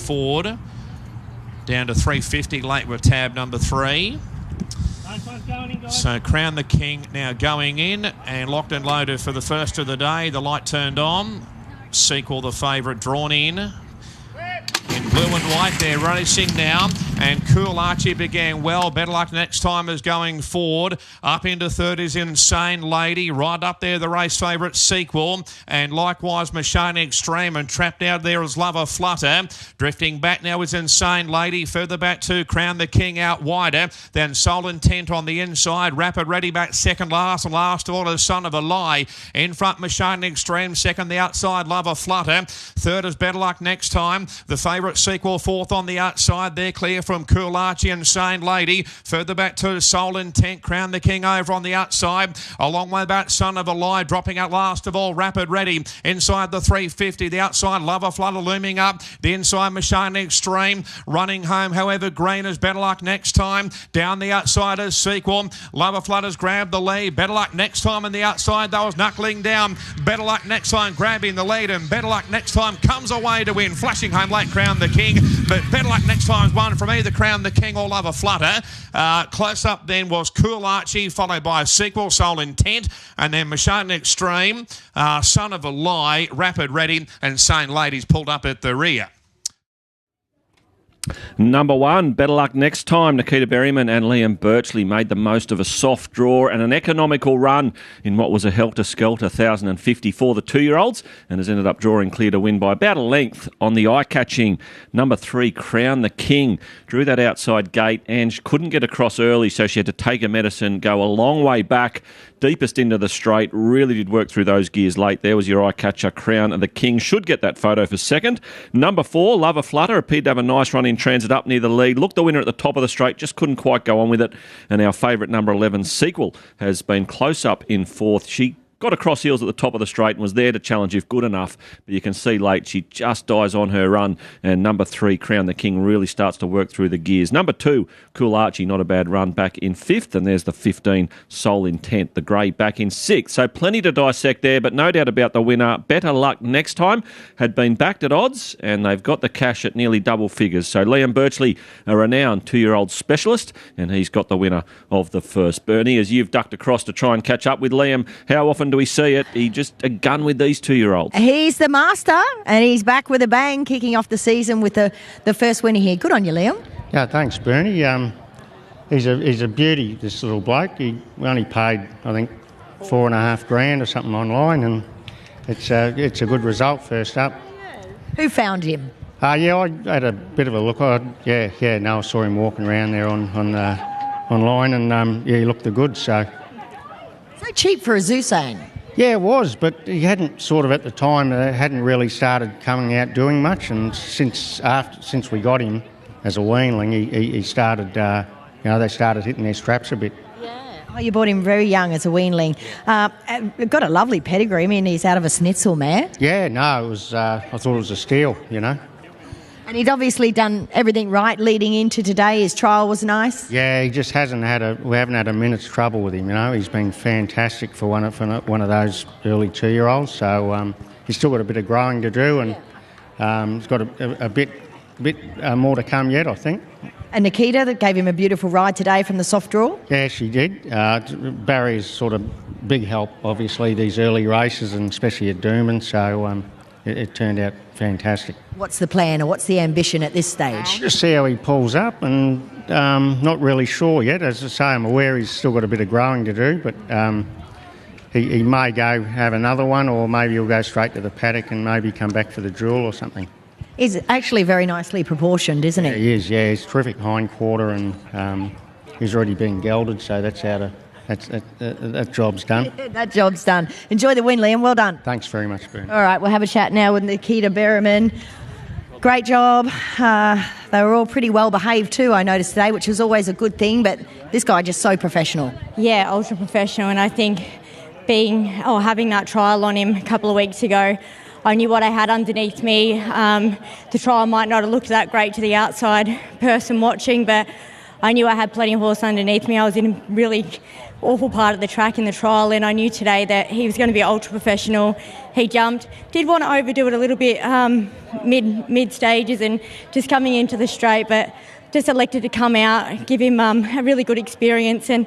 forward. Down to 350 late with tab number 3. So Crown the King now going in and locked and loaded for the first of the day. The light turned on. Sequel, the favourite, drawn in blue and white. They're racing now, and Cool Archie began well. Better Luck Next Time is going forward. Up into third is Insane Lady. Right up there, the race favourite Sequel, and likewise Machine Extreme, and trapped out there is Lover Flutter. Drifting back now is Insane Lady. Further back to Crown the King out wider. Then Soul Intent on the inside. Rapid Ready back second last, and last of all is Son of a Lie. In front, Machine Extreme. Second, the outside, Lover Flutter. Third is Better Luck Next Time. The favourite Sequel fourth on the outside. They're clear from Cool Archie and Insane Lady. Further back to Soul Intent. Crown the King over on the outside. A long way back, Son of a Lie. Dropping out last of all, Rapid Ready. Inside the 350. The outside, Lover Flutter looming up. The inside, Machine Extreme. Running home, however, Green is Better Luck Next Time. Down the outside is Sequel. Lover Flutter's grabbed the lead. Better Luck Next Time on the outside. That was knuckling down. Better Luck Next Time grabbing the lead, and Better Luck Next Time comes away to win. Flashing home late, Crown the King. But Better Luck Next Time's one from either Crown the King or Lover Flutter. Close up then was Cool Archie, followed by Sequel, Soul Intent, and then Machine Extreme, Son of a Lie, Rapid Ready, and Insane Ladies pulled up at the rear. Number 1, Better Luck Next Time. Nikita Berryman and Liam Birchley made the most of a soft draw and an economical run in what was a helter-skelter 1,050 for the 2-year-olds, and has ended up drawing clear to win by about a length on the eye-catching Number 3, Crown the King. Drew that outside gate and she couldn't get across early, so she had to take her medicine, go a long way back, deepest into the straight. Really did work through those gears late. There was your eye-catcher, Crown and the King. Should get that photo for second. Number 4, Lover Flutter, appeared to have a nice run in transit up near the lead. Looked the winner at the top of the straight, just couldn't quite go on with it. And our favourite number 11, Sequel, has been close up in fourth. She got across heels at the top of the straight and was there to challenge if good enough. But you can see late she just dies on her run. And number 3, Crown the King, really starts to work through the gears. Number 2, Cool Archie, not a bad run, back in 5th. And there's the 15, Soul Intent, the grey, back in 6th. So plenty to dissect there, but no doubt about the winner. Better Luck Next Time had been backed at odds, and they've got the cash at nearly double figures. So Liam Birchley, a renowned 2-year-old specialist, and he's got the winner of the first. Bernie, as you've ducked across to try and catch up with Liam, how often do we see it? He just a gun with these 2-year-olds. He's the master, and he's back with a bang, kicking off the season with the first winner here. Good on you, Liam. Yeah, thanks, Bernie. He's a beauty, this little bloke. We only paid, I think, $4,500 or something online, and it's a good result first up. Who found him? Yeah, I had a bit of a look. I saw him walking around there online, and he looked the goods. So cheap for a Zousane. Yeah, it was, but he hadn't sort of at the time hadn't really started coming out doing much, and since we got him as a weanling, he started. They started hitting their straps a bit. Yeah. Oh, you bought him very young as a weanling. Got a lovely pedigree. I mean, he's out of a Schnitzel mare. Yeah, no, it was. I thought it was a steal, And he'd obviously done everything right leading into today. His trial was nice. Yeah, he just we haven't had a minute's trouble with him. He's been fantastic for one of those early 2-year-olds. So he's still got a bit of growing to do, and he's got a bit more to come yet, I think. And Nikita, that gave him a beautiful ride today from the soft draw. Yeah, she did. Barry's sort of big help, obviously, these early races, and especially at Doomben. So it turned out fantastic. What's the plan, or what's the ambition at this stage? Just see how he pulls up, and not really sure yet. As I say, I'm aware he's still got a bit of growing to do, but he may go have another one, or maybe he'll go straight to the paddock and maybe come back for the jewel or something. He's actually very nicely proportioned, isn't he? Yeah, he is, yeah. He's terrific hind quarter, and he's already been gelded, so that job's done. That job's done. Enjoy the win, Liam. Well done. Thanks very much, Ben. All right, we'll have a chat now with Nikita Berryman. Great job. They were all pretty well behaved too, I noticed today, which is always a good thing, but this guy just so professional. Yeah, ultra professional, and I think having that trial on him a couple of weeks ago, I knew what I had underneath me. The trial might not have looked that great to the outside person watching, but I knew I had plenty of horse underneath me. I was in a really awful part of the track in the trial, and I knew today that he was going to be ultra professional. He jumped, did want to overdo it a little bit mid stages and just coming into the straight, but just elected to come out, give him a really good experience, and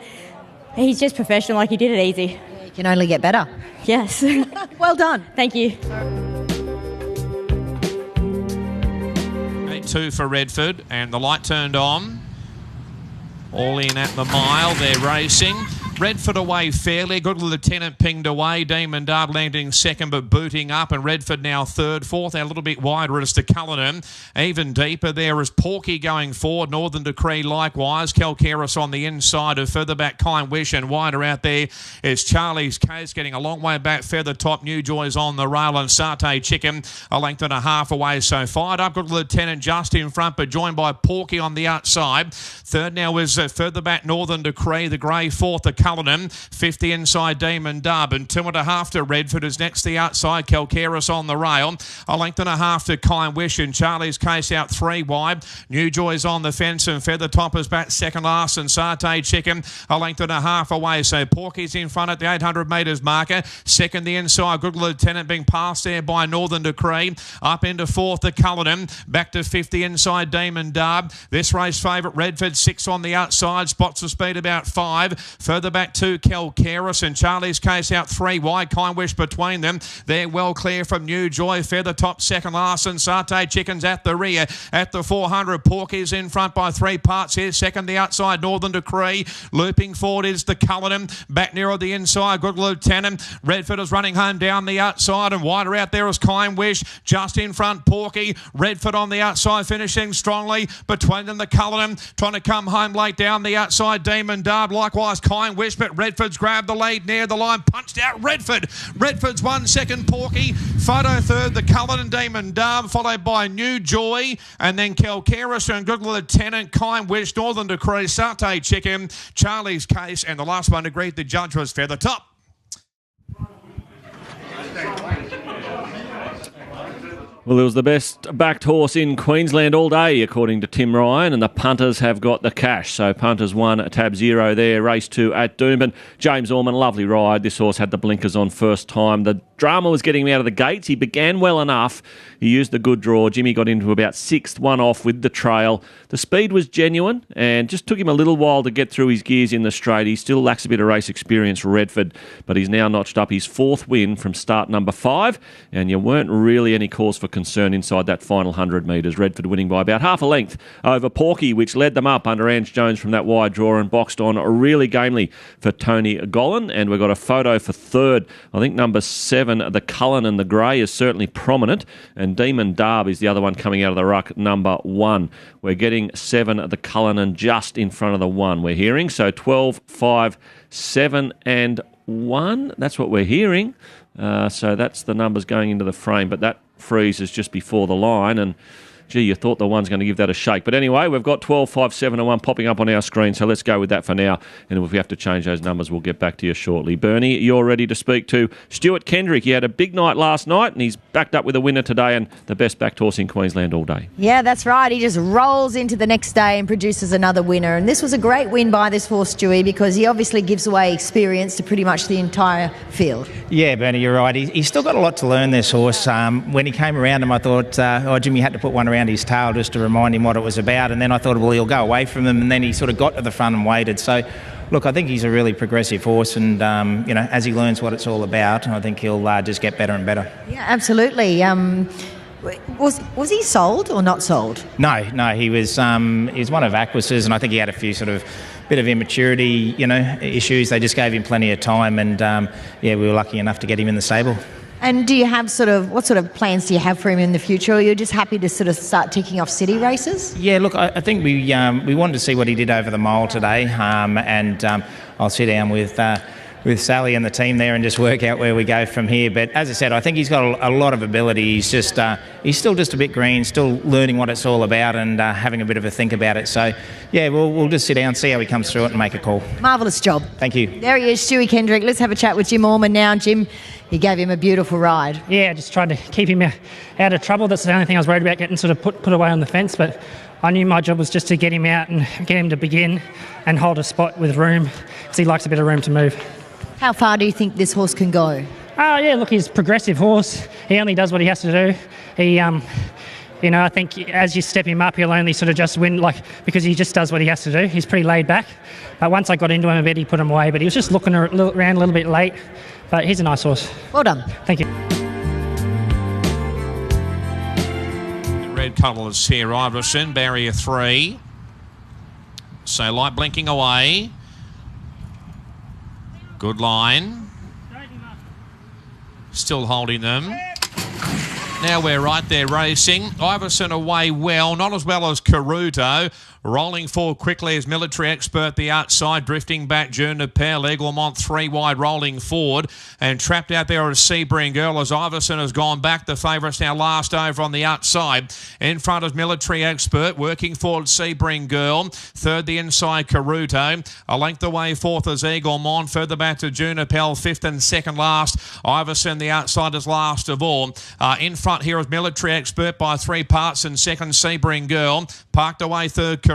he's just professional, like he did it easy. You can only get better. Yes. Well done. Thank you. 8-2 for Redford, and the light turned on. All in at the mile, they're racing. Redford away fairly. Good Lieutenant pinged away. Demon Dub landing second but booting up, and Redford now third. Fourth a little bit wider as to Cullinan. Even deeper there is Porky going forward. Northern Decree likewise. Calcaris on the inside of further back Kind Wish, and wider out there is Charlie's Case getting a long way back. Feather Top, New Joy's on the rail, and Satay Chicken a length and a half away. So fired up. Good Lieutenant just in front, but joined by Porky on the outside. Third now is further back Northern Decree. The grey fourth, the Cullinan. 50 inside Demon Dub, and 2.5 to Redford is next the outside. Calcaris on the rail. A length and a half to Kind Wish, and Charlie's Case out 3 wide. New Joy's on the fence, and Feather Top is back second last, and Satay Chicken a length and a half away. So Porky's in front at the 800 metres marker. Second the inside. Good Lieutenant being passed there by Northern Decree. Up into fourth the Cullinan. Back to 50 inside Demon Dub. This race favourite Redford 6 on the outside. Spots of speed about 5. Further back 2 Calcaris, and Charlie's Case out 3 wide. Kind Wish between them. They're well clear from New Joy. Feather Top second last, and Satay Chicken's at the rear. At the 400, Porky's in front by 3 parts here. Second the outside Northern Decree. Looping forward is the Cullinan. Back nearer the inside, Good Lieutenant. Redford is running home down the outside, and wider out there is Kind Wish. Just in front Porky. Redford on the outside finishing strongly. Between them the Cullinan trying to come home late down the outside. Demon Dub likewise Kind Wish, but Redford's grabbed the lead near the line, punched out Redford. Redford's 1 second Porky. Photo third, the Cullinan Demon Dub, followed by New Joy, and then Calcaris and Good Lieutenant, Kind Wish, Northern Decree, Satay Chicken, Charlie's Case, and the last one to greet the judge was Feather Top. Well, it was the best backed horse in Queensland all day, according to Tim Ryan, and the punters have got the cash. So punters 1, tab 0 there, race 2 at Doomben. James Orman, lovely ride. This horse had the blinkers on first time. The drama was getting him out of the gates. He began well enough. He used the good draw. Jimmy got into about 6th, 1 off with the trail. The speed was genuine and just took him a little while to get through his gears in the straight. He still lacks a bit of race experience, Redford, but he's now notched up his 4th win from start number 5, and you weren't really any cause for concern inside that final 100 metres. Redford winning by about half a length over Porky, which led them up under Ange Jones from that wide draw and boxed on really gamely for Tony Gollan. And we've got a photo for third. I think number 7, the Cullinan, the grey, is certainly prominent, and Demon Dub is the other one coming out of the ruck, number 1. We're getting 7, the Cullinan, just in front of the 1 we're hearing. So 12, 5, 7 and 1. That's what we're hearing. So that's the numbers going into the frame, but that freezes just before the line, and gee, you thought the one's going to give that a shake. But anyway, we've got 12, 5, 7 and 1 popping up on our screen, so let's go with that for now. And if we have to change those numbers, we'll get back to you shortly. Bernie, you're ready to speak to Stuart Kendrick. He had a big night last night, and he's backed up with a winner today, and the best backed horse in Queensland all day. Yeah, that's right. He just rolls into the next day and produces another winner. And this was a great win by this horse, Stewie, because he obviously gives away experience to pretty much the entire field. Yeah, Bernie, you're right. He's still got a lot to learn, this horse. When he came around him, I thought, Jimmy had to put one around his tail just to remind him what it was about, and then I thought, well, he'll go away from him, and then he sort of got to the front and waited. So look, I think he's a really progressive horse, and as he learns what it's all about, I think he'll just get better and better. Yeah, absolutely. Was he sold or not sold? No, he was one of Aquis's, and I think he had a few sort of bit of immaturity issues. They just gave him plenty of time, and we were lucky enough to get him in the stable. And do you have what sort of plans do you have for him in the future? Or are you just happy to sort of start ticking off city races? Yeah, look, I think we wanted to see what he did over the mile today, and I'll sit down with Sally and the team there and just work out where we go from here. But as I said, I think he's got a lot of ability. He's still just a bit green, still learning what it's all about, and having a bit of a think about it. So yeah, we'll just sit down, see how he comes through it, and make a call. Marvellous job. Thank you. There he is, Stewie Kendrick. Let's have a chat with Jim Orman now. Jim, he gave him a beautiful ride. Yeah, just tried to keep him out of trouble. That's the only thing I was worried about, getting sort of put away on the fence. But I knew my job was just to get him out and get him to begin and hold a spot with room, because he likes a bit of room to move. How far do you think this horse can go? Yeah, look, he's a progressive horse. He only does what he has to do. He, I think as you step him up, he'll only sort of just win, because he just does what he has to do. He's pretty laid back. But once I got into him a bit, he put him away. But he was just looking around a little bit late. But he's a nice horse. Well done. Thank you. The red colours here, Iverson, barrier 3. So light blinking away. Good line. Still holding them. Now we're right there racing. Iverson away well, not as well as Caruto. Rolling forward quickly as Military Expert the outside, drifting back Junipel. Eaglemont 3 wide rolling forward, and trapped out there is Sebring Girl as Iverson has gone back. The favourites now last over on the outside. In front is Military Expert, working forward Sebring Girl. Third the inside Caruto. A length away fourth is Eaglemont. Further back to Junipel, fifth and second last. Iverson the outside is last of all. In front here is Military Expert by 3 parts, and second Sebring Girl. Parked away third Caruto.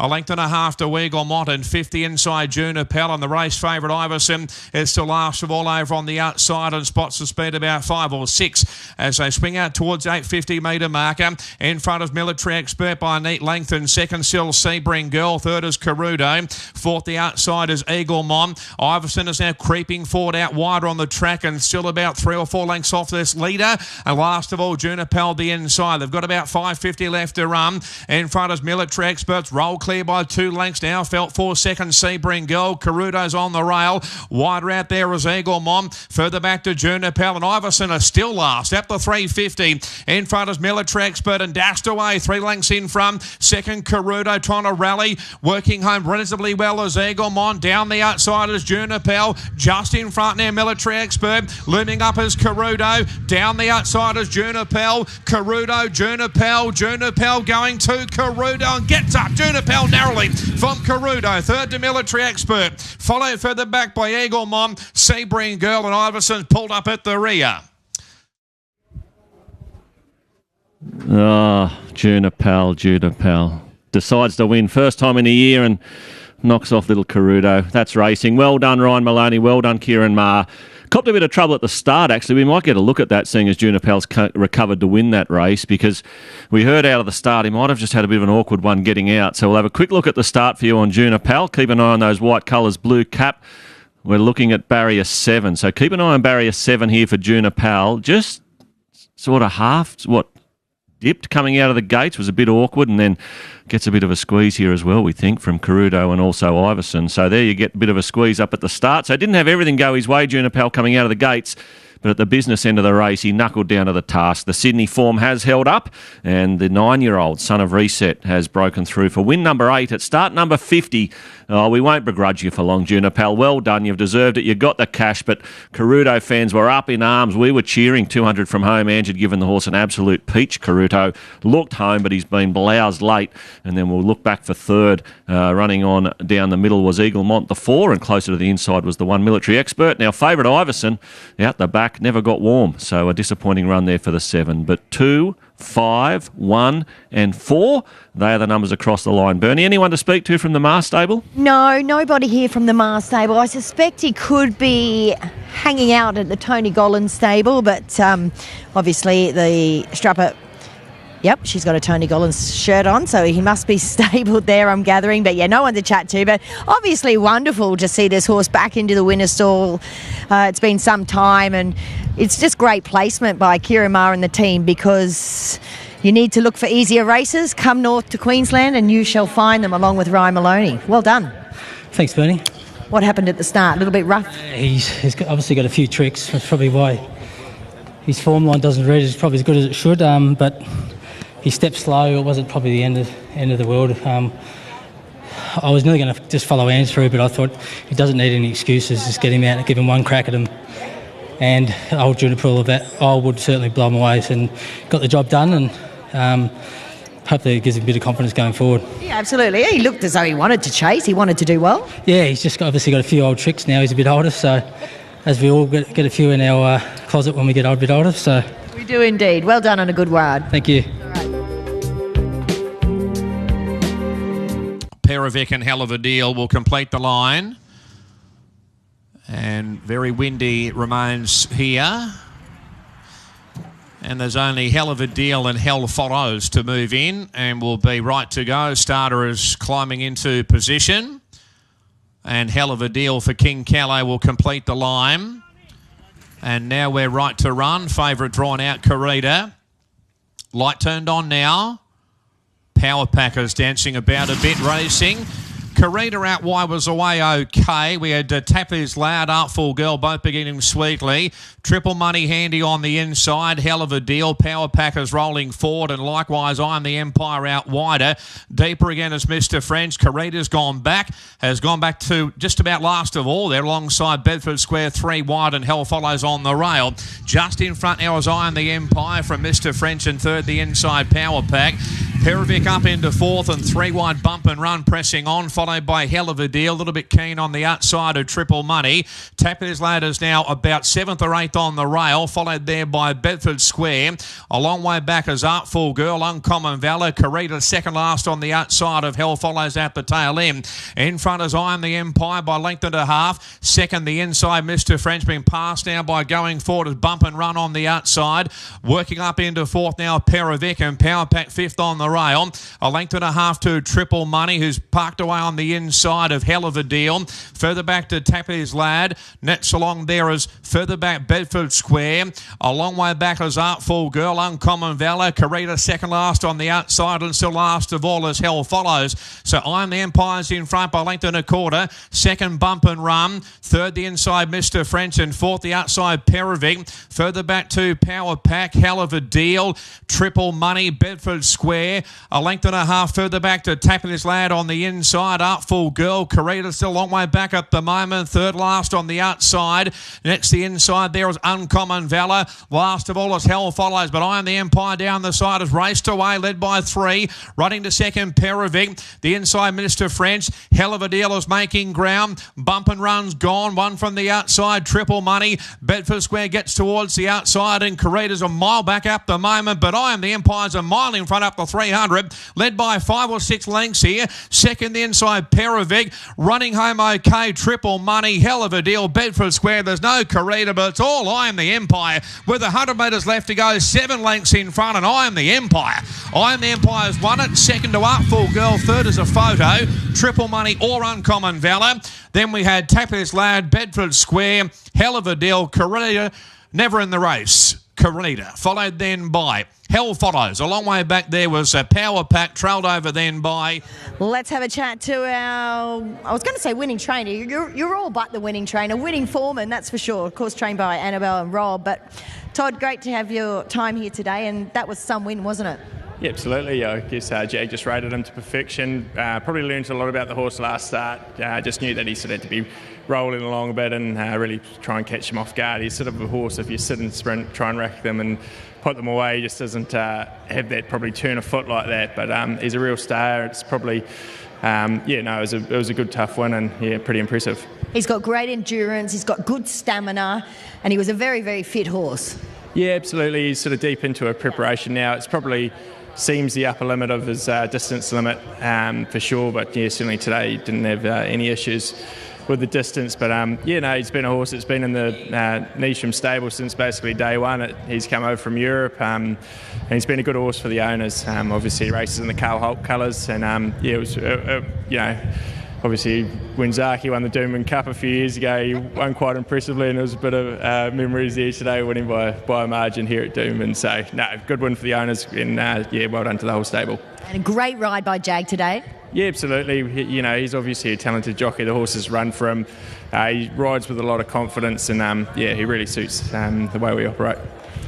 A length and a half to Eaglemont, and 50 inside Junipel, and the race favourite Iverson is still last of all over on the outside, and spots the speed about 5 or 6 as they swing out towards 850 metre marker. In front is Military Expert by a neat length, and second still Sebring Girl. Third is Caruto. Fourth the outside is Eaglemont. Iverson is now creeping forward out wider on the track, and still about 3 or 4 lengths off this leader. And last of all Junipel the inside. They've got about 550 left to run. In front is Military Experts, roll clear by 2 lengths now. Felt 4 seconds, Sebring Girl. Caruto's on the rail. Wider out there is Eaglemont. Further back to Junipel, and Iverson are still last at the 350. In front is Military Expert, and dashed away 3 lengths in front. Second Caruto trying to rally, working home relatively well as Eaglemont. Down the outside is Junipel. Just in front now Military Expert. Looming up is Caruto. Down the outside is Junipel. Caruto, Junipel going to Caruto, and gets up Junipel narrowly from Caruto. Third to Military Expert, followed further back by Eaglemont. Sebring Girl, and Iverson's pulled up at the rear. Junipel decides to win first time in a year and knocks off little Caruto. That's racing. Well done, Ryan Maloney. Well done, Kieran Maher. Copped a bit of trouble at the start, actually. We might get a look at that, seeing as Junipel's recovered to win that race, because we heard out of the start he might have just had a bit of an awkward one getting out. So we'll have a quick look at the start for you on Junipel. Keep an eye on those white colours, blue cap. We're looking at barrier 7. So keep an eye on barrier 7 here for Junipel. Just sort of dipped coming out of the gates, was a bit awkward, and then gets a bit of a squeeze here as well, we think, from Caruto and also Iverson. So there you get a bit of a squeeze up at the start. So didn't have everything go his way, Junipel, coming out of the gates. But at the business end of the race, he knuckled down to the task. The Sydney form has held up, and the 9-year-old son of Reset has broken through for win number 8 at start number 50. Oh, we won't begrudge you for long, Junipel. Well done. You've deserved it. You got the cash, but Caruto fans were up in arms. We were cheering. 200 from home. Ange had given the horse an absolute peach. Caruto looked home, but he's been bloused late. And then we'll look back for third. Running on down the middle was Eaglemont, the 4, and closer to the inside was the 1 Military Expert. Now, favourite Iverson out the back never got warm, so a disappointing run there for the 7. But 2, 5, 1 and 4, they are the numbers across the line. Bernie, anyone to speak to from the Maher stable? No, nobody here from the Maher stable. I suspect he could be hanging out at the Tony Gollan stable, but obviously the strapper... Yep, she's got a Tony Gollan shirt on, so he must be stabled there, I'm gathering. But yeah, no one to chat to. But obviously wonderful to see this horse back into the winner's stall. It's been some time, and it's just great placement by Kieran Maher and the team, because you need to look for easier races. Come north to Queensland and you shall find them, along with Ryan Maloney. Well done. Thanks, Bernie. What happened at the start? A little bit rough? He's obviously got a few tricks. That's probably why his form line doesn't read as probably as good as it should. But he stepped slow. It wasn't probably the end of the world. I was nearly going to just follow Ange through, but I thought he doesn't need any excuses. Just get him out and give him one crack at him. And old Junipel of that, I would certainly blow him away. And got the job done, and hopefully it gives him a bit of confidence going forward. Yeah, absolutely. He looked as though he wanted to chase. He wanted to do well. Yeah, he's just obviously got a few old tricks now. He's a bit older, so as we all get a few in our closet when we get a bit older. So we do indeed. Well done on a good ride. Thank you. Perovic and Hell of a Deal will complete the line. And very windy remains here. And there's only Hell of a Deal and Hell Follows to move in and will be right to go. Starter is climbing into position. And Hell of a Deal for King Callow will complete the line. And now we're right to run. Favourite drawn out, Carita. Light turned on now. Power Packers dancing about a bit, racing. Carita out wide was away okay. We had Tappy's Loud, Artful Girl, both beginning sweetly. Triple Money Handy on the inside. Hell of a Deal. Power Packers rolling forward, and likewise I'm the Empire out wider. Deeper again is Mr. French. Carita's gone back. Has gone back to just about last of all there alongside Bedford Square, 3 wide, and Hell Follows on the rail. Just in front now is I Am the Empire from Mr. French, and third the inside Power Pack. Perovic up into fourth, and 3 wide Bump and Run pressing on, followed by Hell of a Deal. A little bit keen on the outside of Triple Money. Tappers Ladders now about 7th or 8th on the rail, followed there by Bedford Square. A long way back is Artful Girl, Uncommon Valor. Carita second last on the outside of Hell Follows at the tail end. In front is I Am the Empire by length and a half. Second the inside Mr. French, being passed now by Going Forward as Bump and Run on the outside. Working up into fourth now Perovic, and Power Pack 5th on the rail. A length and a half to Triple Money, who's parked away on the inside of Hell of a Deal. Further back to Tappy's Lad. Next along there is further back Bedford Square. A long way back is Artful Girl, Uncommon Valor. Carita second last on the outside, and still last of all as Hell Follows. So I Am the Empire's in front by length and a quarter. Second Bump and Run. Third the inside Mr. French, and fourth the outside Perovic. Further back to Power Pack, Hell of a Deal, Triple Money, Bedford Square. A length and a half further back to Tappy's Lad on the inside. Artful Girl. Carita still a long way back at the moment. Third last on the outside. Next the inside there is Uncommon Valor. Last of all is Hell Follows, but I Am the Empire down the side has raced away, led by 3. Running to second Perovic. The inside Mr. French. Hell of a Deal is making ground. Bump and Run's gone. One from the outside. Triple Money. Bedford Square gets towards the outside, and Carita's a mile back up the moment, but I Am the Empire's a mile in front up the 300. Led by 5 or 6 lengths here. Second the inside Perovic. Running home okay. Triple Money. Hell of a Deal. Bedford Square. There's no Carita, but it's all I Am the Empire. With 100 metres left to go. 7 lengths in front, and I Am the Empire. I Am the Empire's won it. Second to Artful Girl. Third is a photo. Triple Money or Uncommon Valor. Then we had Tappy's Lad, Bedford Square, Hell of a Deal, Carita, never in the race. Carita, followed then by Hell Follows. A long way back there was a Power Pack, trailed over then by... Let's have a chat to our, I was going to say winning trainer. You're all but the winning trainer. Winning foreman, that's for sure. Of course, trained by Annabelle and Rob. But Todd, great to have your time here today, and that was some win, wasn't it? Yeah, absolutely. I guess Jag just rated him to perfection. Probably learned a lot about the horse last start. Just knew that he sort of had to be rolling along a bit and really try and catch him off guard. He's sort of a horse, if you sit and sprint, try and rack them and put them away, he just doesn't have that probably turn of foot like that. But he's a real star. It's probably, it was a good tough win, and yeah, pretty impressive. He's got great endurance, he's got good stamina, and he was a very, very fit horse. Yeah, absolutely. He's sort of deep into a preparation now. It's probably seems the upper limit of his distance limit for sure, but yeah, certainly today he didn't have any issues with the distance. But he's been a horse that's been in the Neesham stable since basically day one. He's come over from Europe, and he's been a good horse for the owners. Obviously he races in the Carl Holt colours, and it was obviously when Zaki won the Doomben Cup a few years ago, he won quite impressively, and there was a bit of memories there today, winning by a margin here at Doomben. So, good win for the owners, and well done to the whole stable. And a great ride by Jag today. Yeah, absolutely. He's obviously a talented jockey. The horses run for him. He rides with a lot of confidence, and he really suits the way we operate.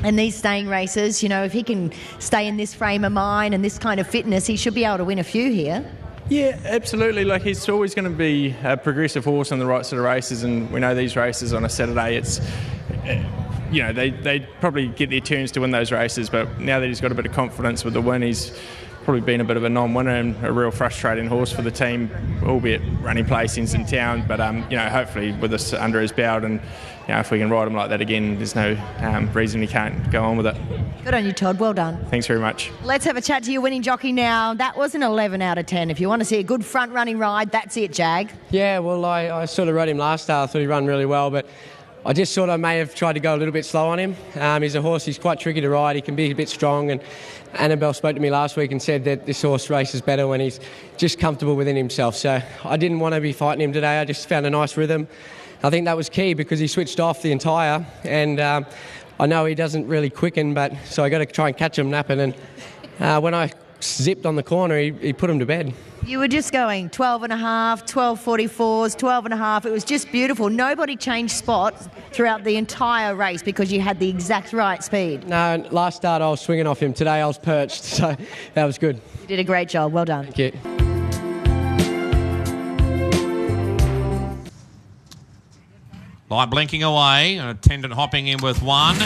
And these staying races, if he can stay in this frame of mind and this kind of fitness, he should be able to win a few here. Yeah, absolutely. Like, he's always going to be a progressive horse in the right sort of races, and we know these races on a Saturday, it's they probably get their turns to win those races, but now that he's got a bit of confidence with the win, he's probably been a bit of a non-winner and a real frustrating horse for the team, albeit running placings in town. But hopefully with this under his belt, and if we can ride him like that again, there's no reason he can't go on with it. Good on you, Todd. Well done. Thanks very much. Let's have a chat to your winning jockey now. That was an 11 out of 10. If you want to see a good front-running ride, that's it, Jag. Yeah, well, I sort of rode him last start. I thought he ran really well, but I just sort of may have tried to go a little bit slow on him. He's a horse, he's quite tricky to ride. He can be a bit strong, and Annabelle spoke to me last week and said that this horse races better when he's just comfortable within himself. So I didn't want to be fighting him today. I just found a nice rhythm. I think that was key because he switched off the entire, and I know he doesn't really quicken, but so I got to try and catch him napping. And when I zipped on the corner, he put him to bed. You were just going 12 and a half, 12.44s, 12 and a half. It was just beautiful. Nobody changed spots throughout the entire race because you had the exact right speed. No, last start I was swinging off him. Today I was perched, so that was good. You did a great job. Well done. Thank you. Light blinking away, attendant hopping in with one.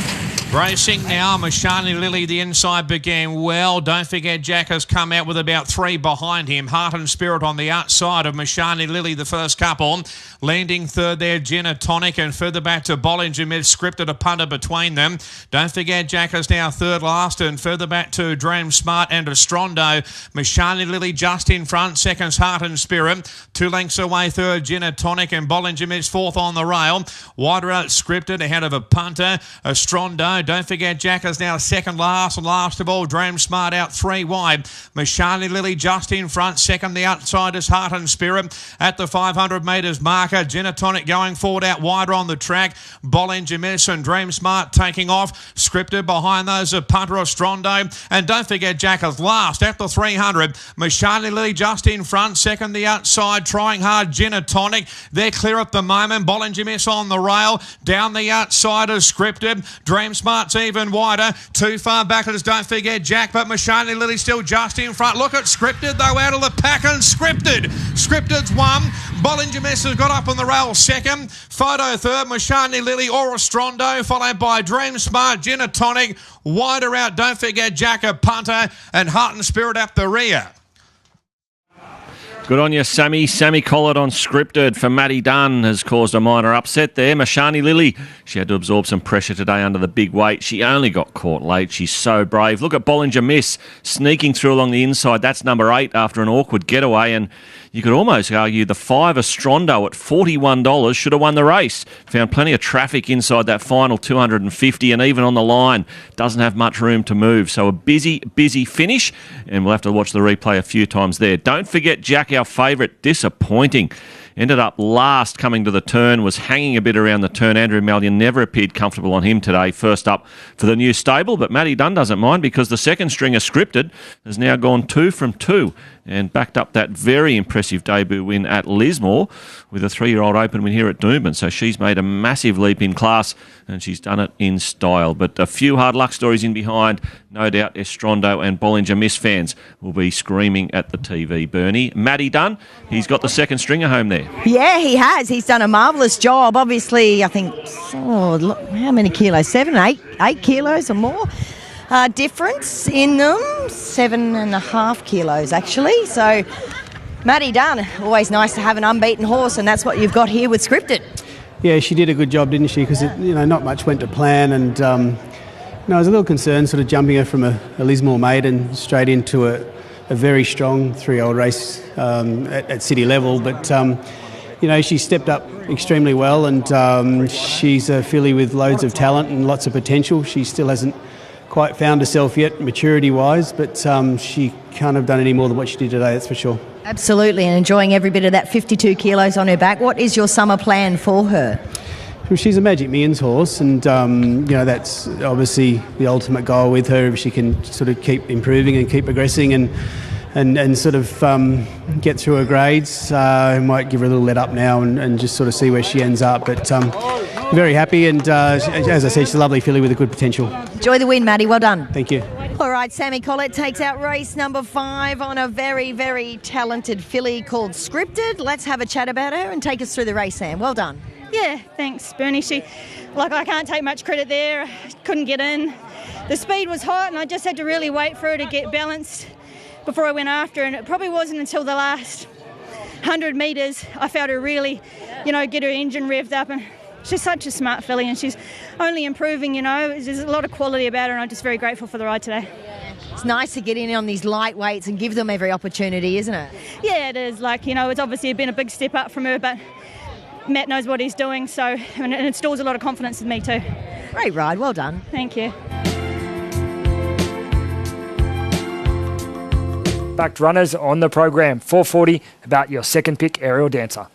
Bracing now, Mashani Lily, the inside began well. Don't forget Jack has come out with about 3 behind him. Heart and Spirit on the outside of Mashani Lily, the first couple. Landing third there, Jenna Tonic, and further back to Bollinger Mid, Scripted, a punter between them. Don't forget Jack is now third last, and further back to Dream Smart and Astrondo. Mashani Lily just in front, seconds Heart and Spirit. 2 lengths away, third Jenna Tonic, and Bollinger Mid's fourth on the rail. Wider out Scripted ahead of a punter, Astrondo. Don't forget Jack is now second last, and last of all Dream Smart out 3 wide. Mashani Lily just in front, second the outside is Heart and Spirit. At the 500 metres marker, Genatonic going forward out wider on the track. Bollinger Miss and Dream Smart taking off. Scripted behind those of punter Astrondo. And don't forget Jack is last at the 300. Mashani Lily just in front, second the outside, trying hard Genatonic. They're clear at the moment. Bollinger Miss on the rail. Down the outside is Scripted. Dream Smart's even wider. Too far back it is Don't Forget Jack, but Mashani Lily still just in front. Look at Scripted though out of the pack, and Scripted's won. Bollinger Miss has got up on the rail second. Photo third, Mashani Lily or Astrondo, followed by Dream Smart, Genatonic. Wider out, Don't Forget Jack, a punter, and Heart and Spirit up the rear. Good on you, Sammy. Sammy Collard on Scripted for Matty Dunn has caused a minor upset there. Mashani Lily, she had to absorb some pressure today under the big weight. She only got caught late. She's so brave. Look at Bollinger Miss sneaking through along the inside. That's number 8 after an awkward getaway. And you could almost argue the 5 Astrondo at $41 should have won the race. Found plenty of traffic inside that final 250, and even on the line doesn't have much room to move. So a busy finish, and we'll have to watch the replay a few times there. Don't forget Jack, our favourite, disappointing. Ended up last coming to the turn, was hanging a bit around the turn. Andrew Mallion never appeared comfortable on him today, first up for the new stable, but Matty Dunn doesn't mind because the second stringer Scripted has now gone 2 from 2 and backed up that very impressive debut win at Lismore with a 3-year-old open win here at Doomben. So she's made a massive leap in class and she's done it in style. But a few hard luck stories in behind. No doubt Estrondo and Bollinger Miss fans will be screaming at the TV. Bernie, Matty Dunn, he's got the second stringer home there. Yeah, he has. He's done a marvellous job. Obviously, I think, look, how many kilos? 7, 8 kilos or more. Difference in them, 7.5 kilos actually. So Matty Dunn, always nice to have an unbeaten horse, and that's what you've got here with Scripted. Yeah, she did a good job, didn't she? Because not much went to plan, and I was a little concerned sort of jumping her from a Lismore maiden straight into a very strong 3-year-old race at city level, but she stepped up extremely well, and she's a filly with loads of talent and lots of potential. She still hasn't quite found herself yet, maturity-wise, but she can't have done any more than what she did today, that's for sure. Absolutely, and enjoying every bit of that 52 kilos on her back. What is your summer plan for her? Well, she's a Magic Millions horse, and that's obviously the ultimate goal with her. If she can sort of keep improving and keep progressing and sort of get through her grades, I might give her a little let up now and just sort of see where she ends up. But very happy, and as I said, she's a lovely filly with a good potential. Enjoy the win, Matty. Well done. Thank you. All right, Sammy Collett takes out race number 5 on a very, very talented filly called Scripted. Let's have a chat about her and take us through the race, Sam. Well done. Yeah, thanks, Bernie. I can't take much credit there. Couldn't get in. The speed was hot, and I just had to really wait for her to get balanced. before I went after, and it probably wasn't until the last 100 metres I felt her really, get her engine revved up. And she's such a smart filly, and she's only improving, There's a lot of quality about her, and I'm just very grateful for the ride today. It's nice to get in on these lightweights and give them every opportunity, isn't it? Yeah, it is. It's obviously been a big step up from her, but Matt knows what he's doing, so and it instills a lot of confidence in me too. Great ride, well done. Thank you. Backed runners on the program. 4:40 about your second pick, Aerial Dancer.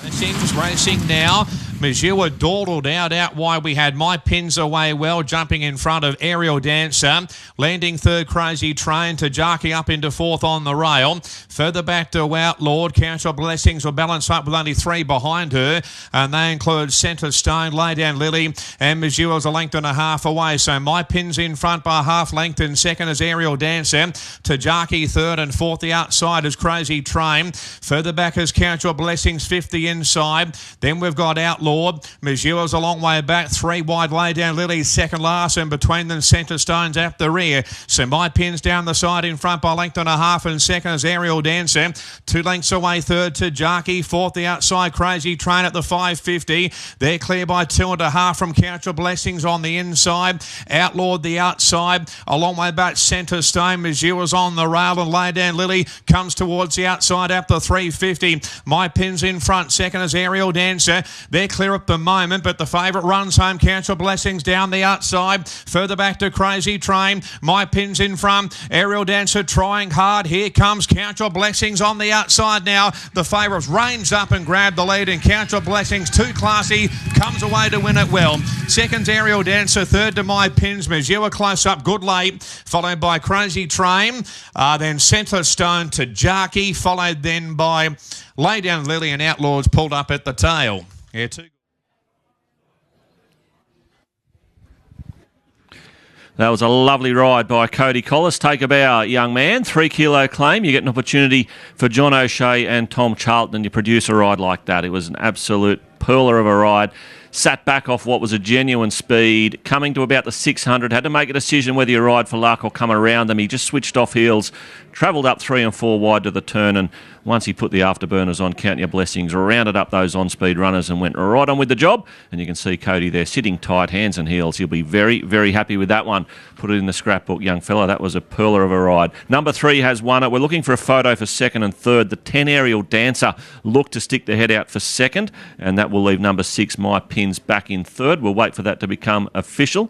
Racing now. Majua dawdled out wide. We had My Pins Away well, jumping in front of Aerial Dancer. Landing third, Crazy Train. to Jarky up into fourth on the rail. Further back to Outlawed. Council Blessings will balance up with only three behind her. And they include Centre Stone, Lay Down Lily, and Majua's a length and a half away. So My Pins in front by half length, and second is Aerial Dancer. to Jarky third, and fourth the outside is Crazy Train. Further back is Council Blessings, fifth the inside. Then we've got Outlawed. Majua's a long way back. Three wide, Lay Down Lily second last, and between them Centre Stone's at the rear. So My Pins down the side in front by length and a half, and second is Aerial Dancer. 2 lengths away third to Jarky. Fourth the outside Crazy Train at the 550. They're clear by 2.5 from Council Blessings on the inside. Outlawed the outside. A long way back Centre Stone. Majua's on the rail, and Lay Down Lily comes towards the outside at the 350. My Pins in front. Second is Aerial Dancer. They're clear at the moment, but the favourite runs home. Council Blessings down the outside. Further back to Crazy Train. My Pins in front. Aerial Dancer trying hard. Here comes Council Blessings on the outside now. The favourites ranged up and grabbed the lead, and Council Blessings, too classy, comes away to win it well. Second's Aerial Dancer. Third to My Pins. Majua close up, good late. Followed by Crazy Train. Then Centre Stone to Jarky. Followed then by Lay Down Lily, and Outlaws pulled up at the tail. Yeah, two. That was a lovely ride by Cody Collis. Take a bow, young man. 3 kilo claim. You get an opportunity for John O'Shea and Tom Charlton, and you produce a ride like that. It was an absolute pearler of a ride. Sat back off what was a genuine speed, coming to about the 600, had to make a decision whether you ride for luck or come around them. He just switched off heels, travelled up 3 and 4 wide to the turn, and once he put the afterburners on, count your blessings, rounded up those on-speed runners and went right on with the job. And you can see Cody there sitting tight, hands and heels. He'll be very, very happy with that one. Put it in the scrapbook, young fella. That was a pearler of a ride. Number 3 has won it. We're looking for a photo for second and third. The 10 Aerial Dancer looked to stick the head out for second, and that will leave number 6, My Pins, back in third. We'll wait for that to become official.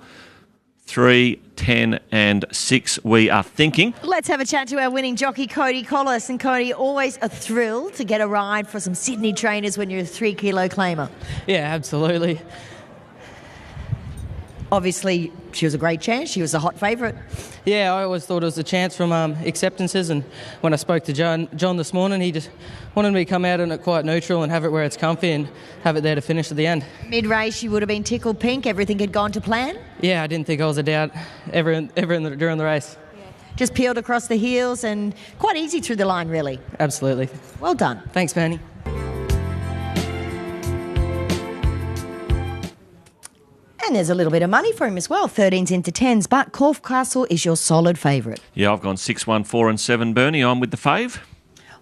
3, 10 and 6 we are thinking. Let's have a chat to our winning jockey, Cody Collis. And Cody, always a thrill to get a ride for some Sydney trainers when you're a 3 kilo claimer. Yeah, absolutely. Obviously, she was a great chance. She was a hot favourite. Yeah, I always thought it was a chance from acceptances, and when I spoke to John this morning, he just wanted me to come out in it quite neutral and have it where it's comfy and have it there to finish at the end. Mid-race, she would have been tickled pink. Everything had gone to plan. Yeah, I didn't think I was a doubt during the race. Just peeled across the heels and quite easy through the line, really. Absolutely. Well done. Thanks, Manny. And there's a little bit of money for him as well, 13s into 10s, but Corfe Castle is your solid favourite. Yeah, I've gone 6, 1, 4 and 7, Bernie. I'm with the fave.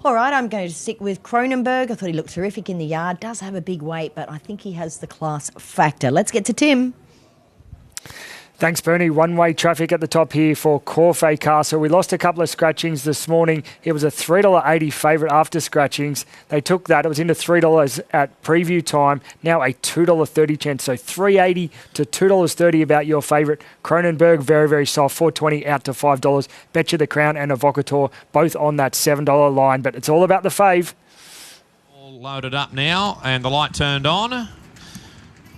All right, I'm going to stick with Cronenberg. I thought he looked terrific in the yard. Does have a big weight, but I think he has the class factor. Let's get to Tim. Thanks, Bernie. One-way traffic at the top here for Corfe Castle. We lost a couple of scratchings this morning. It was a $3.80 favourite after scratchings. They took that. It was into $3 at preview time. Now a $2.30 chance. So $3.80 to $2.30 about your favourite. Cronenberg, very, very soft. $4.20 out to $5. Betcha the Crown and Evocator, both on that $7 line. But it's all about the fave. All loaded up now, and the light turned on.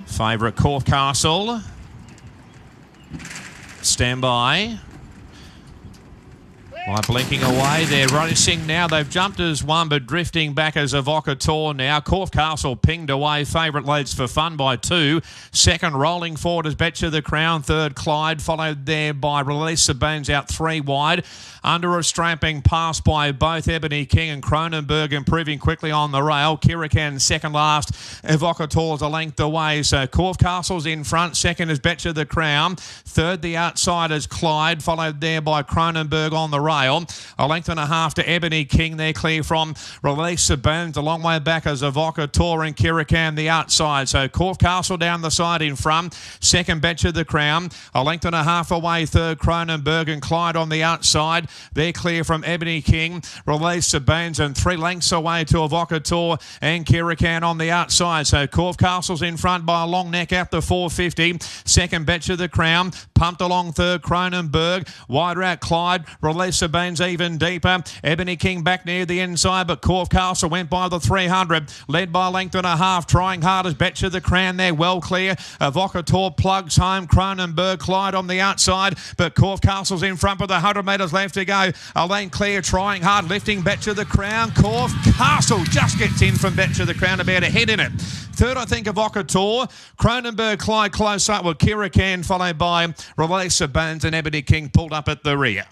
Favourite Corfe Castle. Stand by. By blinking away, they're racing now. They've jumped as one, but drifting back as Evocator now. Corfe Castle pinged away. Favourite leads for fun by 2. Second, rolling forward as Betcha the Crown. Third, Clyde, followed there by Release the Bones out 3 wide. Under a strapping pass by both Ebony King and Cronenberg, improving quickly on the rail. Kirakan second last. Evocator's a length away. So Corfe Castle's in front. Second is Betcha the Crown. Third, the outside is Clyde, followed there by Cronenberg on the rail. rail. A length and a half to Ebony King. They're clear from Release of Burns. A long way back as Evocateur and Kirakan the outside. So Corf Castle down the side in front. Second, Betcha the Crown. A length and a half away. Third, Cronenberg and Clyde on the outside. They're clear from Ebony King. Release of Burns and 3 lengths away to Evocateur and Kirakan on the outside. So Corf Castle's in front by a long neck out to 450. Second, Betcha the Crown. Pumped along third, Cronenberg. Wider out Clyde. Release of Burns even deeper. Ebony King back near the inside, but Corf Castle went by the 300. Led by a length and a half. Trying hard as Betcha the Crown there. Well clear. Evocateur plugs home. Cronenberg, Clyde on the outside, but Corf Castle's in front with 100 metres left to go. A lane clear, trying hard, lifting Betcha the Crown. Corf Castle just gets in from Betcha the Crown, about a head in it. Third, I think, Evocateur. Cronenberg, Clyde close up with Kirakan, followed by Release of Bones and Ebony King pulled up at the rear.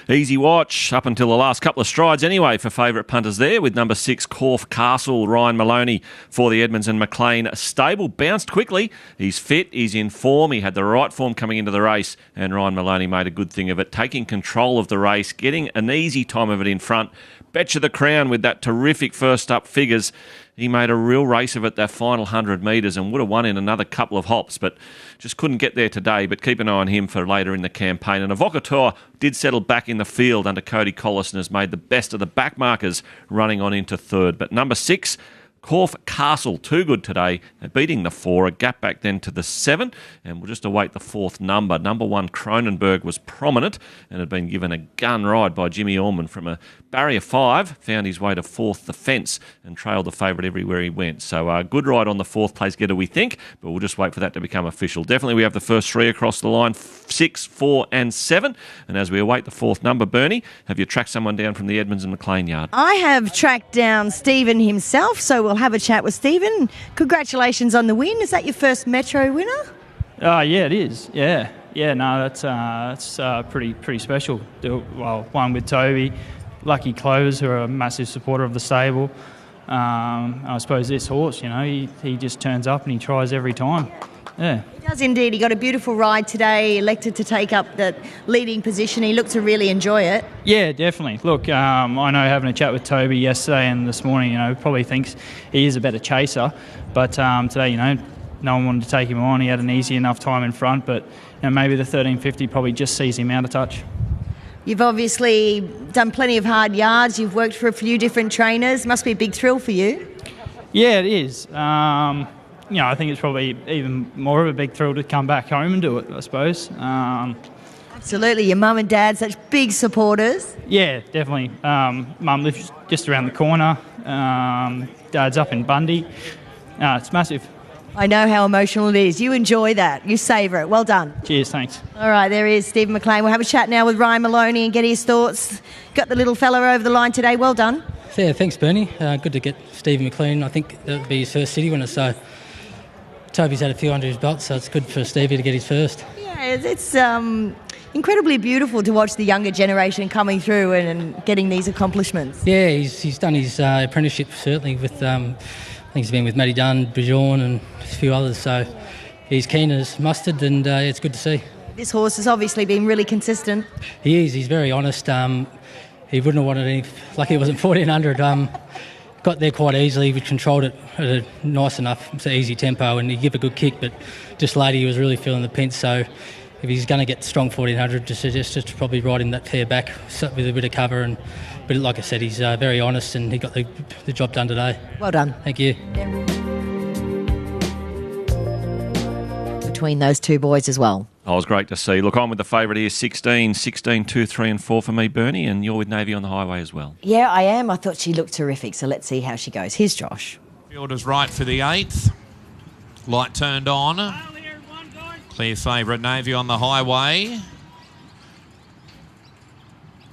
Easy watch up until the last couple of strides anyway for favourite punters there, with number 6 Corf Castle, Ryan Maloney for the Edmonds and McLean stable. Bounced quickly. He's fit. He's in form. He had the right form coming into the race, and Ryan Maloney made a good thing of it, taking control of the race, getting an easy time of it in front. Betcha the Crown with that terrific first up figures. He made a real race of it that final 100 metres and would have won in another couple of hops, but just couldn't get there today. But keep an eye on him for later in the campaign. And Evocateur did settle back in the field under Cody Collis and has made the best of the back markers, running on into third. But number 6, Corf Castle, too good today, beating the 4, a gap back then to the 7, and we'll just await the 4th number. Number 1, Cronenberg, was prominent and had been given a gun ride by Jimmy Orman from a barrier 5, found his way to 4th, the fence, and trailed the favourite everywhere he went. So a good ride on the 4th place getter, we think, but we'll just wait for that to become official. Definitely we have the first 3 across the line, 6, 4 and 7, and as we await the 4th number, Bernie, have you tracked someone down from the Edmonds and McLean yard? I have tracked down Stephen himself, so we'll have a chat with Stephen. Congratulations on the win. Is that your first Metro winner? Yeah, it is. Yeah. No, that's pretty special. Well, one with Toby, Lucky Clovers, who are a massive supporter of the stable. I suppose this horse, he just turns up and he tries every time. Yeah. He does indeed. He got a beautiful ride today, elected to take up that leading position. He looked to really enjoy it. Yeah, definitely. Look, I know having a chat with Toby yesterday and this morning, probably thinks he is a better chaser. But today, no one wanted to take him on. He had an easy enough time in front, but maybe the 1350 probably just sees him out of touch. You've obviously done plenty of hard yards. You've worked for a few different trainers. Must be a big thrill for you. Yeah, it is. I think it's probably even more of a big thrill to come back home and do it, I suppose. Absolutely. Your mum and dad, such big supporters. Yeah, definitely. Mum lives just around the corner. Dad's up in Bundy. It's massive. I know how emotional it is. You enjoy that. You savour it. Well done. Cheers, thanks. All right, there is Stephen McLean. We'll have a chat now with Ryan Maloney and get his thoughts. Got the little fella over the line today. Well done. Yeah, thanks, Bernie. Good to get Stephen McLean. I think that would be his first city winner, so Toby's had a few under his belt, so it's good for Stevie to get his first. Yeah, it's incredibly beautiful to watch the younger generation coming through and getting these accomplishments. Yeah, he's done his apprenticeship, certainly, with I think he's been with Matty Dunn, Bjorn and a few others, so he's keen as mustard, and it's good to see. This horse has obviously been really consistent. He is. He's very honest. He wouldn't have wanted any... Lucky it wasn't 1400. Got there quite easily. We controlled it at a nice enough, it's an easy tempo, and he gave a good kick, but just late he was really feeling the pinch, so if he's going to get strong 1400, just probably ride him that fair back with a bit of cover. But like I said, he's very honest, and he got the job done today. Well done. Thank you. Between those two boys as well. Oh, it was great to see. Look, I'm with the favourite here, 16, 2, 3 and 4 for me, Bernie, and you're with Navy on the Highway as well. Yeah, I am. I thought she looked terrific, so let's see how she goes. Here's Josh. Fielder's right for the 8th. Light turned on. Clear favourite, Navy on the Highway.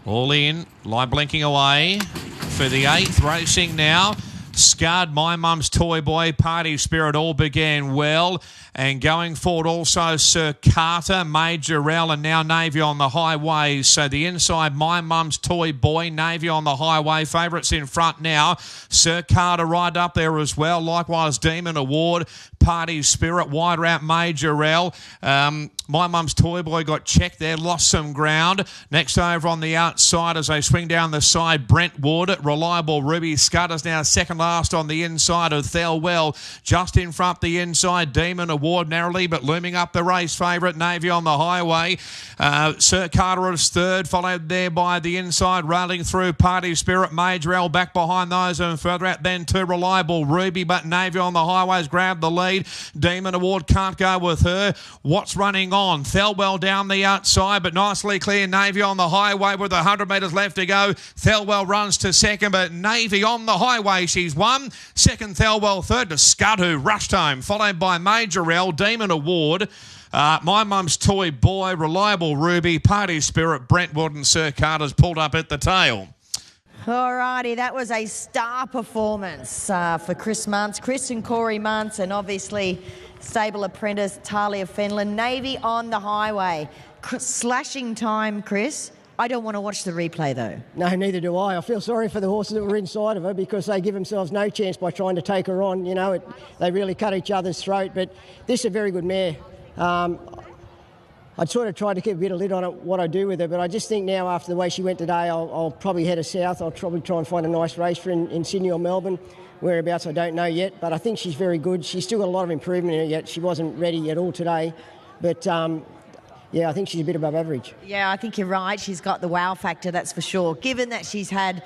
All in. Light blinking away for the 8th. Racing now. Scarred, My Mum's Toy Boy, Party Spirit all began well. And going forward also Sir Carter, Major Rel, and now Navy on the Highway. So the inside, My Mum's Toy Boy, Navy on the Highway. Favourites in front now. Sir Carter right up there as well. Likewise, Demon Award. Party Spirit, wider out Major L. My Mum's Toy Boy got checked there, lost some ground. Next over on the outside as they swing down the side, Brentwood. Reliable Ruby Scudder's now second last on the inside of Thelwell. Just in front the inside, Demon Award narrowly, but looming up the race favourite, Navy on the highway. Sir Carter is third, followed there by the inside, railing through Party Spirit. Major L back behind those and further out then to Reliable Ruby, but Navy on the highways grabbed the lead. Demon Award can't go with her. What's running on? Thelwell down the outside, but nicely clear. Navy on the highway with 100 metres left to go. Thelwell runs to second, but Navy on the highway, she's won. Second, Thelwell third to Scud, who rushed home, followed by Major L, Demon Award, My Mum's Toy Boy, Reliable Ruby, Party Spirit, Brentwood and Sir Carter's pulled up at the tail. Alrighty, that was a star performance for Chris and Corey Muntz, and obviously stable apprentice Talia Fenlon. Navy on the highway. Slashing time, Chris. I don't want to watch the replay though. No, neither do I. I feel sorry for the horses that were inside of her because they give themselves no chance by trying to take her on. You know, they really cut each other's throat. But this is a very good mare. I'd sort of tried to keep a bit of lid on it, what I do with her, but I just think now after the way she went today, I'll probably head her south. I'll probably try and find a nice race for in Sydney or Melbourne. Whereabouts I don't know yet, but I think she's very good. She's still got a lot of improvement in her yet. She wasn't ready at all today, but yeah, I think she's a bit above average. Yeah, I think you're right. She's got the wow factor, that's for sure. Given that she's had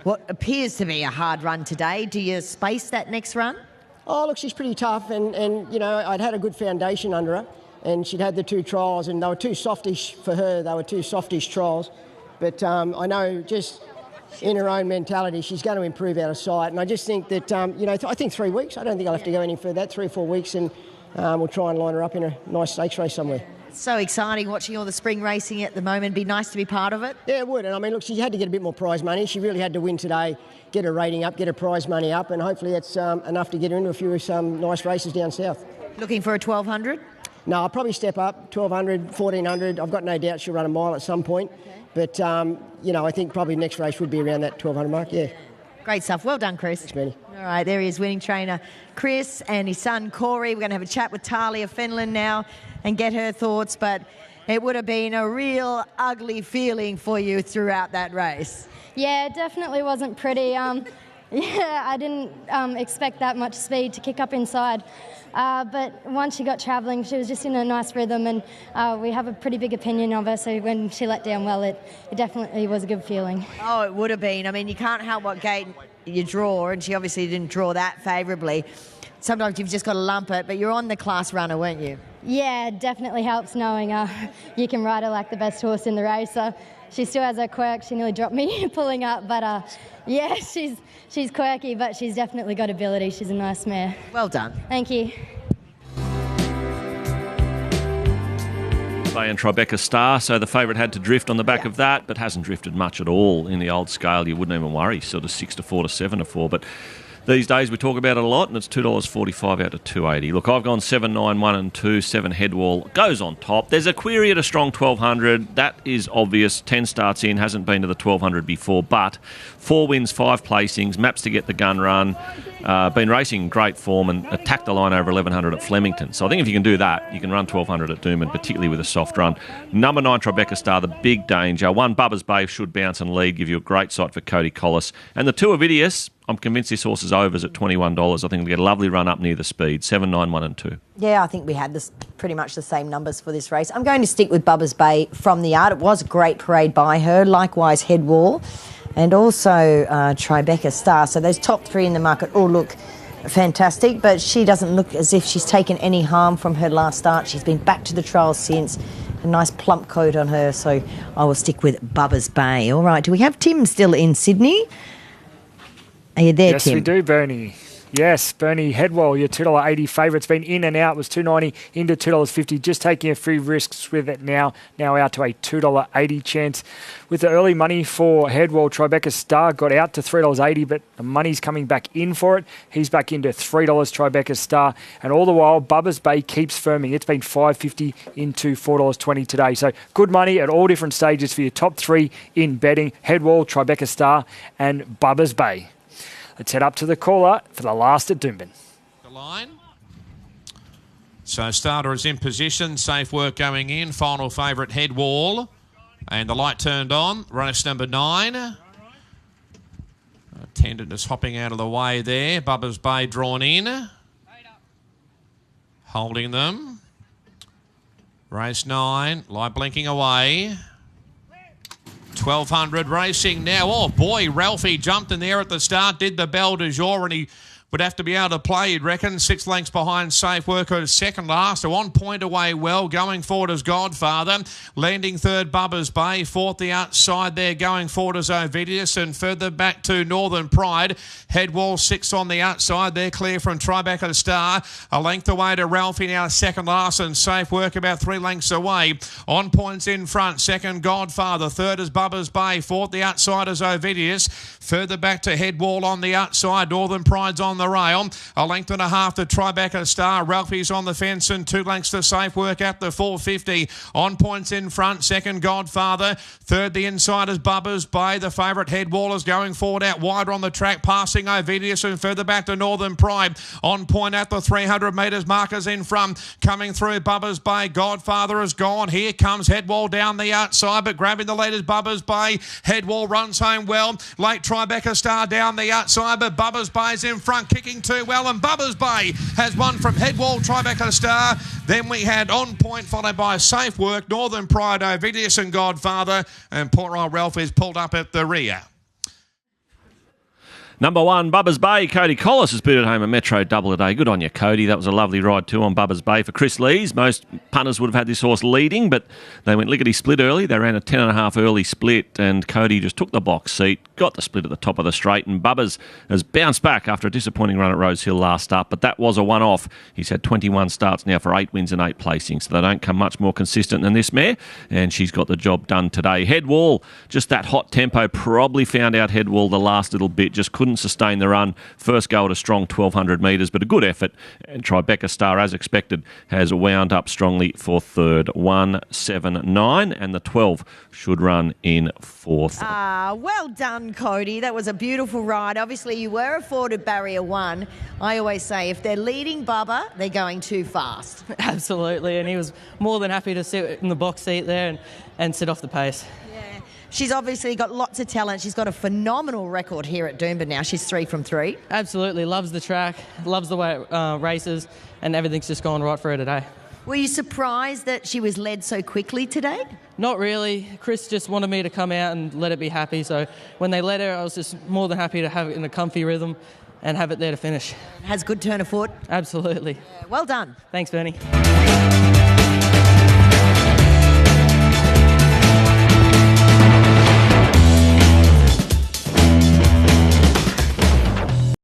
what appears to be a hard run today, do you space that next run? Oh, look, she's pretty tough, and you know, I'd had a good foundation under her. And she'd had the 2 trials, and they were too softish for her. They were too softish trials. But I know just in her own mentality, she's going to improve out of sight. And I just think that, you know, I think 3 weeks. I don't think I'll have to go any further. That 3 or 4 weeks, and we'll try and line her up in a nice stakes race somewhere. So exciting watching all the spring racing at the moment. Be nice to be part of it. Yeah, it would. And I mean, look, she had to get a bit more prize money. She really had to win today, get her rating up, get her prize money up, and hopefully that's enough to get her into a few nice races down south. Looking for a 1200? No, I'll probably step up, 1,200, 1,400. I've got no doubt she'll run a mile at some point. Okay. But, you know, I think probably next race would be around that 1,200 mark, yeah. Great stuff. Well done, Chris. Thanks, Benny. All right, there he is, winning trainer Chris and his son Corey. We're going to have a chat with Talia Fenlon now and get her thoughts, but it would have been a real ugly feeling for you throughout that race. Yeah, it definitely wasn't pretty. Yeah, I didn't expect that much speed to kick up inside. But once she got travelling, she was just in a nice rhythm, and we have a pretty big opinion of her, so when she let down well, it definitely was a good feeling. Oh, it would have been. I mean, you can't help what gate you draw, and she obviously didn't draw that favourably. Sometimes you've just got to lump it, but you're on the class runner, weren't you? Yeah, it definitely helps knowing you can ride her like the best horse in the race. So she still has her quirks. She nearly dropped me pulling up, but yeah, she's quirky, but she's definitely got ability. She's a nice mare. Well done. Thank you. And Tribeca Star, so the favourite had to drift on the back of that, but hasn't drifted much at all in the old scale. You wouldn't even worry, sort of 6 to 4 to 7 to 4, but these days we talk about it a lot, and it's $2.45 out to $2.80. Look, I've gone 7, 9, 1 and 2, 7 Headwall goes on top. There's a query at a strong 1200. That is obvious. 10 starts in, hasn't been to the 1200 before, but 4 wins, 5 placings, maps to get the gun run. Been racing in great form and attacked the line over 1100 at Flemington. So I think if you can do that, you can run 1200 at Doomben, particularly with a soft run. Number 9, Tribeca Star, the big danger. 1, Bubba's Bay should bounce and lead, give you a great sight for Cody Collis. And the 2, Avidius, I'm convinced this horse is overs at $21. I think it'll get a lovely run up near the speed. 7, 9, 1 and 2. Yeah, I think we had pretty much the same numbers for this race. I'm going to stick with Bubba's Bay from the yard. It was a great parade by her. Likewise, Headwall. And also Tribeca Star. So those top 3 in the market all look fantastic, but she doesn't look as if she's taken any harm from her last start. She's been back to the trials since. A nice plump coat on her, so I will stick with Bubba's Bay. All right, do we have Tim still in Sydney? Are you there, yes, Tim? Yes, we do, Bernie. Yes, Bernie Headwell, your $2.80 favourite's been in and out, was $2.90 into $2.50, just taking a few risks with it now out to a $2.80 chance. With the early money for Headwell, Tribeca Star got out to $3.80, but the money's coming back in for it. He's back into $3, Tribeca Star, and all the while, Bubba's Bay keeps firming. It's been $5.50 into $4.20 today. So good money at all different stages for your top 3 in betting, Headwell, Tribeca Star, and Bubba's Bay. Let's head up to the caller for the last at Doomben. The line. So starter is in position. Safe work going in. Final favourite head wall. And the light turned on. Race number 9. Attendant is hopping out of the way there. Bubba's Bay drawn in. Holding them. Race 9. Light blinking away. 1200 racing now. Oh boy, Ralphie jumped in there at the start, did the bell du jour, and he would have to be able to play, you'd reckon. 6 lengths behind Safe Worker, second last. 1 point away well. Going forward as Godfather. Landing third, Bubba's Bay. Fourth, the outside there. Going forward as Ovidius. And further back to Northern Pride. Head wall 6 on the outside. They're clear from Tribeca Star. A length away to Ralphie now, second last. And Safe Work about 3 lengths away. On points in front. Second, Godfather. Third is Bubba's Bay. Fourth, the outside is Ovidius. Further back to Head wall on the outside. Northern Pride's on the rail. A length and a half to Tribeca Star. Ralphie's on the fence and 2 lengths to Safe Work at the 450. On points in front. Second, Godfather. Third, the inside is Bubba's Bay. The favourite Head wall is going forward out wider on the track, passing Ovidius and further back to Northern Pride. On point at the 300 metres. Markers in front. Coming through Bubba's Bay. Godfather is gone. Here comes Head wall down the outside, but grabbing the lead is Bubba's Bay. Head wall runs home well. Late Tribeca Star down the outside, but Bubba's Bay's in front, kicking too well, and Bubba's Bay has won from Head wall, Tribeca Star. Then we had On Point, followed by Safe Work, Northern Pride, Ovidius and Godfather, and poor old Ralph is pulled up at the rear. Number 1, Bubba's Bay. Cody Collis has booted home a Metro double today. Good on you, Cody. That was a lovely ride too on Bubba's Bay for Chris Lees. Most punters would have had this horse leading, but they went lickety-split early. They ran a 10.5 early split, and Cody just took the box seat, got the split at the top of the straight, and Bubba's has bounced back after a disappointing run at Rose Hill last up, but that was a one-off. He's had 21 starts now for 8 wins and 8 placings, so they don't come much more consistent than this mare, and she's got the job done today. Head wall, just that hot tempo, probably found out Head wall the last little bit, just couldn't sustain the run. First go at a strong 1,200 metres, but a good effort. And Tribeca Star, as expected, has wound up strongly for third. 1, 7, 9, and the 12 should run in fourth. Well done, Cody. That was a beautiful ride. Obviously, you were afforded barrier 1. I always say if they're leading Bubba, they're going too fast. Absolutely, and he was more than happy to sit in the box seat there and sit off the pace. She's obviously got lots of talent. She's got a phenomenal record here at Doomben now. She's 3 from 3. Absolutely. Loves the track, loves the way it races, and everything's just gone right for her today. Were you surprised that she was led so quickly today? Not really. Chris just wanted me to come out and let it be happy. So when they let her, I was just more than happy to have it in a comfy rhythm and have it there to finish. Has good turn of foot. Absolutely. Well done. Thanks, Bernie.